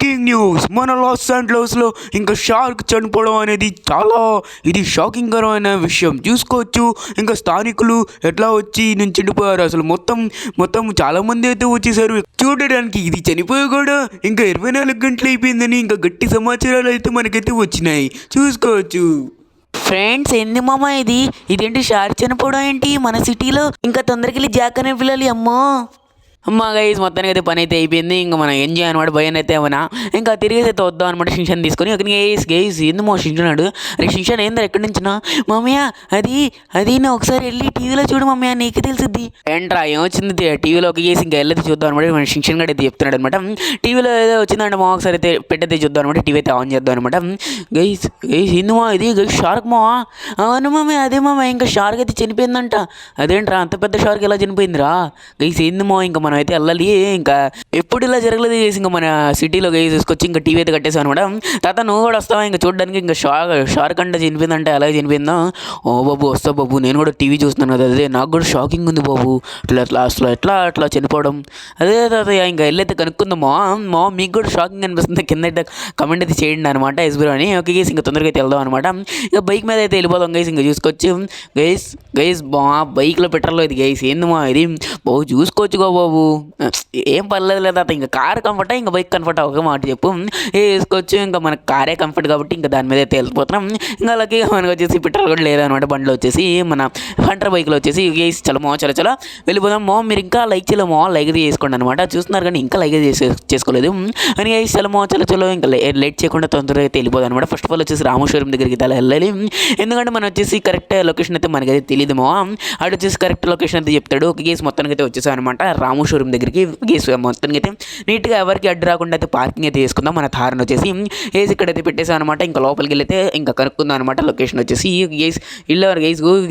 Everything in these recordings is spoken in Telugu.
Breaking news! మన లాస్ ఏంజలస్లో ఇంకా షార్క్ చనిపోవడం అనేది చాలా షాకింగ్కరమైన విషయం. చూసుకోవచ్చు ఇంకా స్థానికులు ఎట్లా వచ్చి నుంచి చనిపోయారు. అసలు మొత్తం చాలామంది అయితే వచ్చేసారు చూడడానికి. ఇది చనిపోయి కూడా ఇంకా 24 గంటలు అయిపోయిందని ఇంకా గట్టి సమాచారాలు అయితే మనకైతే వచ్చినాయి. చూసుకోవచ్చు. ఫ్రెండ్స్, ఏంది మామ ఇదేంటి షార్క్ చనిపోవడం ఏంటి మన సిటీలో? ఇంకా తొందరకి వెళ్ళి జాక్ అనే పిల్లలు. అమ్మో అమ్మా గైస్, మొత్తానికి అయితే పని అయితే అయిపోయింది. ఇంకా మనం ఎంజాయ్ అనమాట. భయం అయితే ఏమన్నా ఇంకా తిరిగేసి అయితే వద్దాం అనమాట. షింషన్ తీసుకొని ఒక గైస్ ఎందుమో షింషనాడు. అరే షింషన్ ఏందా ఎక్కడి నుంచినా? మమ్మయ్య అది నేను ఒకసారి వెళ్ళి టీవీలో చూడు మమ్మయ్య, నీకు తెలిసిద్ది. ఏంట్రా ఏమొచ్చింది టీవీలో? ఒక గేసి ఇంకా వెళ్ళైతే చూద్దాం అనమాట. మన షింషన్ గడ్ అయితే చెప్తున్నాడు అనమాట. టీవీలో ఏదో వచ్చిందంటే మా ఒకసారి అయితే పెట్టయితే చూద్దాం అనమాట. టీవీ అయితే ఆన్ చేద్దాం అనమాట. గైస్ ఎందుమా ఇది షార్క్ మావా? అవును మమ్మీ, అదే మామ, ఇంకా షార్క్ అయితే చనిపోయిందంట. అదేంట్రా అంత పెద్ద షార్క్ ఎలా చనిపోయిందిరా? గైస్ ఏందమ్మా, ఇంకా మనం అయితే వెళ్ళాలి. ఇంకా ఎప్పుడు ఇలా జరగలేదు చేసి ఇంకా మన సిటీలో తీసుకొచ్చి ఇంకా టీవీ అయితే కట్టేసాం అనమాట. తాత నువ్వు కూడా వస్తావా ఇంకా చూడడానికి? ఇంకా షార్క్ అంటే చనిపోయిందంటే అలాగే చనిపోయిందా? ఓ బాబు వస్తా బాబు, నేను కూడా టీవీ చూస్తున్నాను కదా, అదే నాకు కూడా షాకింగ్ ఉంది బాబు. అట్లా చనిపోవడం. అదే తాతయ్య ఇంకా వెళ్ళైతే కనుక్కుందామా. మీకు కూడా షాకింగ్ అనిపిస్తుంది కింద అయితే కమెంట్ అయితే చేయండి అనమాట. ఎస్బీరో అని. ఓకే గైస్, ఇంకా తొందరగా అయితే వెళ్దాం అనమాట. ఇంకా బైక్ మీద అయితే వెళ్ళిపోదాం గైస్. ఇంకా చూసుకోవచ్చు గైస్ బైక్లో పెట్రోల్ ఇది గైస్. ఏందమ్మా ఇది బాబు? చూసుకోవచ్చుగా బాబు, ఏం పర్లేదు లేదా. ఇంకా కార్ కంఫర్ట్ ఇంకా బైక్ కంఫర్ట్ ఒక మాట చెప్పు. వేసుకోవచ్చు. ఇంకా మన కారే కంఫర్ట్ కాబట్టి ఇంకా దాని మీద అయితే వెళ్ళిపోతున్నాం. ఇంకా అలాగే మనకు వచ్చేసి పెట్రోల్ కూడా లేదనమాట బండిలో వచ్చేసి. మన హంటర్ బైక్లో వచ్చేసి గైస్ చలో వెళ్ళిపోదాం. మీరు ఇంకా లైక్ చేయలేమో, లైక్ చేసుకోండి అనమాట. చూస్తున్నారు కానీ ఇంకా లైక్ చేసుకోలేదు అని గైస్. చలో ఇంకా లేట్ చేయకుండా తొందరగా అయితే వెళ్ళిపోదాం అనమాట. ఫస్ట్ ఆఫ్ ఆల్ వచ్చేసి రాము షోరూమ్ దగ్గరికి అయితే వెళ్ళాలి. ఎందుకంటే మనం వచ్చేసి కరెక్ట్ లొకేషన్ అయితే మనకైతే తెలియదు మో. ఆడు వచ్చేసి కరెక్ట్ లొకేషన్ అయితే చెప్తాడు. ఒక గేస్ మొత్తానికి అయితే వచ్చేసాం అనమాట రాము షోరూమ్ దగ్గరికి. గేస్ మొత్తానికి అయితే నీట్గా ఎవరికి అడ్డు రాకుండా అయితే పార్కింగ్ అయితే చేసుకుందాం. మన థార్ని వచ్చేసి గేస్ ఇక్కడైతే పెట్టేసాం అనమాట. ఇంకా లోపలికి వెళ్ళైతే ఇంకా కనుక్కుందాం అనమాట లొకేషన్ వచ్చేసి. గేస్ ఇల్లెవరు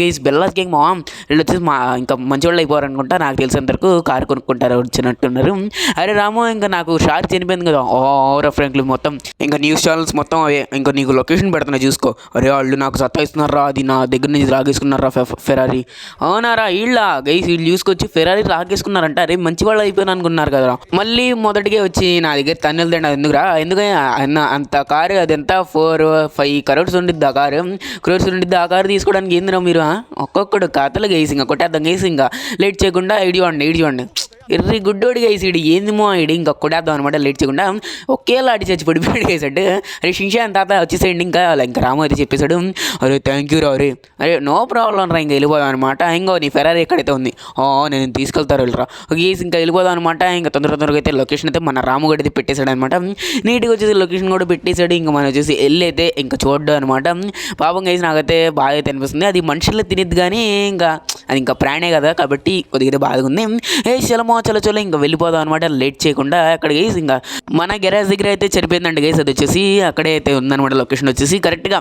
గేస్ బెల్లాస్ గేమ్ మా వీళ్ళు వచ్చేసి ఇంకా మంచి వాళ్ళు అయిపోరు అనుకుంటా. నాకు తెలిసినంతవరకు కారు కొనుక్కుంటారు వచ్చినట్టున్నారు. అరే రాము, ఇంకా నాకు షార్క్ చనిపోయింది కదా ఓవర్ ఫ్రాంక్లీ మొత్తం ఇంకా న్యూస్ ఛానల్స్ మొత్తం అవే. ఇంకా నీకు లొకేషన్ పెడుతున్నా చూసుకో. అరే వాళ్ళు నాకు సత్తాయిస్తున్నారా, అది నా దగ్గర నుంచి లాగేసుకున్నారా ఫెరారీ. అవునారా వీళ్ళ గైస్, వీళ్ళు చూసుకొచ్చి ఫెరారీ లాగేసుకున్నారంట. అరే మంచి వాళ్ళు అయిపోయినా అనుకున్నారు కదా. మళ్ళీ మొదటిగా వచ్చి నా దగ్గర తన్నులు తిండి ఎందుకురా? ఎందుకంటే అంత కారు అదంతా 4-5 crores ఉండిద్ది ఆ కారు తీసుకోవడానికి ఏందిరా మీరు? ఒక్కొక్కడు కథలు గైసి ఇంకా కొట్టేద్దాం గైసి. ఇంకా లేట్ చేయకుండా ఇడివండి ఎర్రి గుడ్డోడి గైసి. ఏందిమో ఇంకా కొట్టేద్దాం అనమాట లేట్ చేయకుండా. ఒకేలా అడి చచ్చి పడిపోయాడు గైసాడు. అరే షింషాన్ తాత వచ్చేసేయండి. ఇంకా రాము అయితే చెప్పేశాడు. అరే థ్యాంక్ యూ రా. అరే నో ప్రాబ్లం రా, ఇంకా వెళ్ళిపోదాం అనమాట. ఇంకో నీ ఫెరారీ ఎక్కడైతే ఉంది నేను తీసుకెళ్తారు వెళ్ళరా గేసి. ఇంకా వెళ్ళిపోదాం అనమాట. ఇంకా తొందరగా అయితే లొకేషన్ అయితే మన రాము గడి అయితే పెట్టేశాడు అనమాట. నీట్గా వచ్చేసి లొకేషన్ కూడా పెట్టేశాడు. ఇంకా మనం వచ్చేసి వెళ్ళైతే ఇంకా చూడ్డం అనమాట. పాపం గైసి నాకైతే బాగా అయితే అనిపిస్తుంది. అది మనుషుల్లో తినేది కానీ ఇంకా అది ఇంకా ప్రాణే కదా కాబట్టి కొద్దిగా బాధగా ఉంది. చలో ఇంకా వెళ్ళిపోదాం అనమాట లేట్ చేయకుండా. అక్కడ గైస్ ఇంకా మన గెరాజ్ దగ్గర అయితే చనిపోయిందండి గైస్. అది వచ్చేసి అక్కడే అయితే ఉందన్నమాట లొకేషన్ వచ్చేసి. కరెక్ట్గా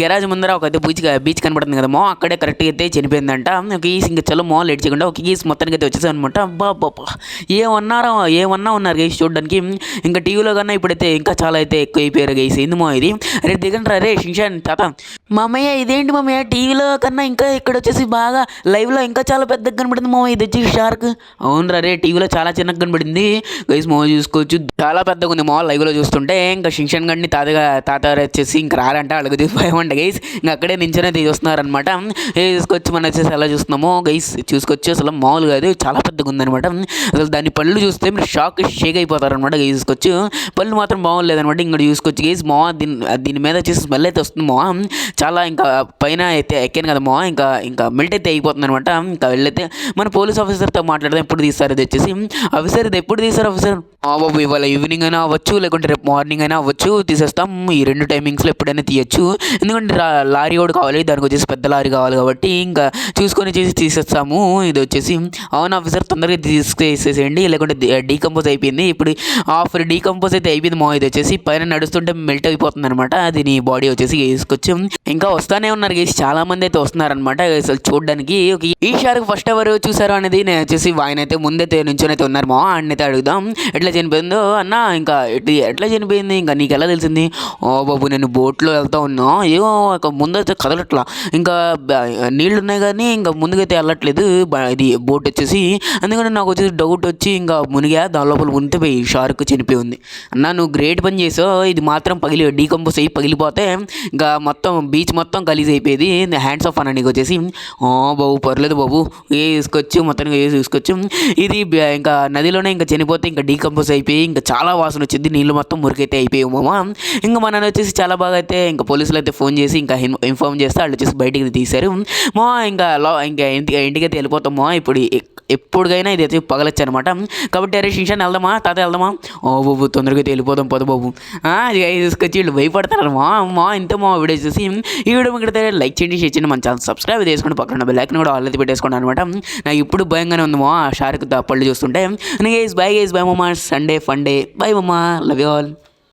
గెరాజ్ ముందర ఒక అయితే బీచ్ కనబడుతుంది కదా అక్కడే కరెక్ట్గా అయితే చనిపోయిందంట. గీస్ ఇంకా చలో లేట్ చేయకుండా ఒక గీస్ మొత్తానికి అయితే వచ్చేసాం అనమాట. అబ్బా ఏమన్నా ఉన్నారు గైస్ చూడడానికి. ఇంకా టీవీలో కన్నా ఇప్పుడైతే ఇంకా చాలా అయితే ఎక్కువ అయిపోయారు గైస్. ఏంది ఇది? అరే దిగండి రే షింషాన్ తాత. మామయ్య ఇదేంటి మామయ్య, టీవీలో కన్నా ఇంకా ఇక్కడ వచ్చేసి బాగా లైవ్లో ఇంకా చాలా పెద్దగా కనబడింది మామయ్య. ఇది వచ్చి షార్క్. అవును రే, టీవీలో చాలా చిన్నగా కనబడింది గైస్. చూసుకోవచ్చు చాలా పెద్దగా ఉంది లైవ్లో చూస్తుంటే. ఇంకా షింషన్ గడిని తాత వచ్చేసి ఇంకా రారంట అడుగుది భయం అంట గైస్. ఇంకా అక్కడే నించొని చూస్తున్నారనమాట. చూసుకోవచ్చు మనం వచ్చేసి ఎలా చూస్తున్నామో గైస్. చూసుకోవచ్చు అసలు మామూలు కాదు, చాలా పెద్దగా ఉందనమాట. అసలు దాని పళ్ళు చూస్తే మీరు షేక్ అయిపోతారనమాట గైస్. చూసుకోవచ్చు పళ్ళు మాత్రం బాగోలేదనమాట. ఇంకా చూసుకోవచ్చు గైస్ దీని మీద వచ్చేసి స్మెల్ అయితే వస్తుంది చాలా. ఇంకా పైన అయితే ఎక్కాను కదా ఇంకా మెల్ట్ అయితే అయిపోతుంది అనమాట. ఇంకా వెళ్ళైతే మన పోలీస్ ఆఫీసర్తో మాట్లాడదాం. ఎప్పుడు తీస్తారు ఇది వచ్చేసి ఆఫీసర్? ఇది ఎప్పుడు తీస్తారు ఆఫీసర్? బాబు ఇవాళ ఈవినింగ్ అయినా అవ్వచ్చు, లేకుంటే రేపు మార్నింగ్ అయినా అవ్వచ్చు, తీసేస్తాం. ఈ 2 టైమింగ్స్లో ఎప్పుడైనా తీయచ్చు. ఎందుకంటే లారీ కూడా కావాలి, దానికి వచ్చేసి పెద్ద లారీ కావాలి కాబట్టి ఇంకా చూసుకొని తీసేస్తాము. ఇది వచ్చేసి అవును ఆఫీసర్, తొందరగా తీసుకేసేసేయండి, లేకుంటే డీకంపోజ్ అయిపోయింది. ఇప్పుడు డీకంపోజ్ అయితే అయిపోయింది ఇది వచ్చేసి పైన నడుస్తుంటే మెల్ట్ అయిపోతుంది అనమాట. అది నీ బాడీ వచ్చేసి వేసుకొచ్చి ఇంకా వస్తానే ఉన్నారు గేసి. చాలా మంది అయితే వస్తున్నారనమాట అసలు చూడడానికి. ఈ షార్క్ ఫస్ట్ ఎవరు చూసారు అనేది నేను వచ్చేసి ఆయన అయితే ముందే అయితే నుంచొని అయితే ఉన్నారు మా అన్నైతే అడుగుదాం ఎట్లా చనిపోయిందో అన్న. ఇంకా ఎట్లా చనిపోయింది ఇంకా నీకు ఎలా తెలిసింది? ఓ బాబు నేను బోట్లో వెళ్తా ఉన్నా, ఏమో ఇక ముందైతే కదలట్లా, ఇంకా నీళ్ళు ఉన్నాయి కానీ ఇంకా ముందుకైతే వెళ్ళట్లేదు ఇది బోట్ వచ్చేసి. అందుకని నాకు వచ్చేసి డౌట్ వచ్చి ఇంకా మునిగా దాని లోపల ఉంటే పోయి షార్క్ చనిపోయి ఉంది. అన్న నువ్వు గ్రేట్ పని చేసావు, ఇది మాత్రం డీకంపోజ్ అయ్యి పగిలిపోతే ఇంకా మొత్తం బీచ్ మొత్తం గలీజ్ అయిపోయేది. హ్యాండ్స్ ఆఫ్ అన్న నీకు వచ్చేసి. బాబు పర్లేదు బాబు, తీసుకొచ్చు మొత్తానికి తీసుకొచ్చు. ఇది ఇంకా నదిలోనే ఇంకా చనిపోతే ఇంకా డీకంపోజ్ అయిపోయి ఇంకా చాలా వాసన వచ్చింది, నీళ్ళు మొత్తం మురికైతే అయిపోయావు మామ. ఇంకా మన వచ్చేసి చాలా బాగా అయితే ఇంకా పోలీసులు అయితే ఫోన్ చేసి ఇంకా ఇన్ఫార్మ్ చేస్తే వాళ్ళు వచ్చేసి బయటికి తీశారు మా. ఇంకా ఇంటికైతే వెళ్ళిపోతామా ఇప్పుడు. ఎప్పుడుకైనా ఇది అయితే పగలొచ్చు అనమాట. కాబట్టి అరే శిషాన్ వెళ్దామా తాత వెళ్దామా? ఓ బాబు తొందరగా అయితే వెళ్ళిపోదాం పద బాబు. తీసుకొచ్చి వీళ్ళు భయపడతారు మా ఇంత మా వీడియో చూసి. ఈ వీడియో మీకు లైక్ చేయండి, షేర్ చేయండి, మన ఛానల్ సబ్స్క్రైబ్ చేసుకోండి, పక్కన బెల్ ఐకాన్ కూడా ఆల్ అయితే పెట్టేసుకోండి అనమాట. నాకు ఇప్పుడు భయంగానే ఉంది మా షార్క్ పళ్ళు చూస్తుంటే. గైస్ బై మామా, సండే ఫండే బై మామా, లవ్ యూ ఆల్.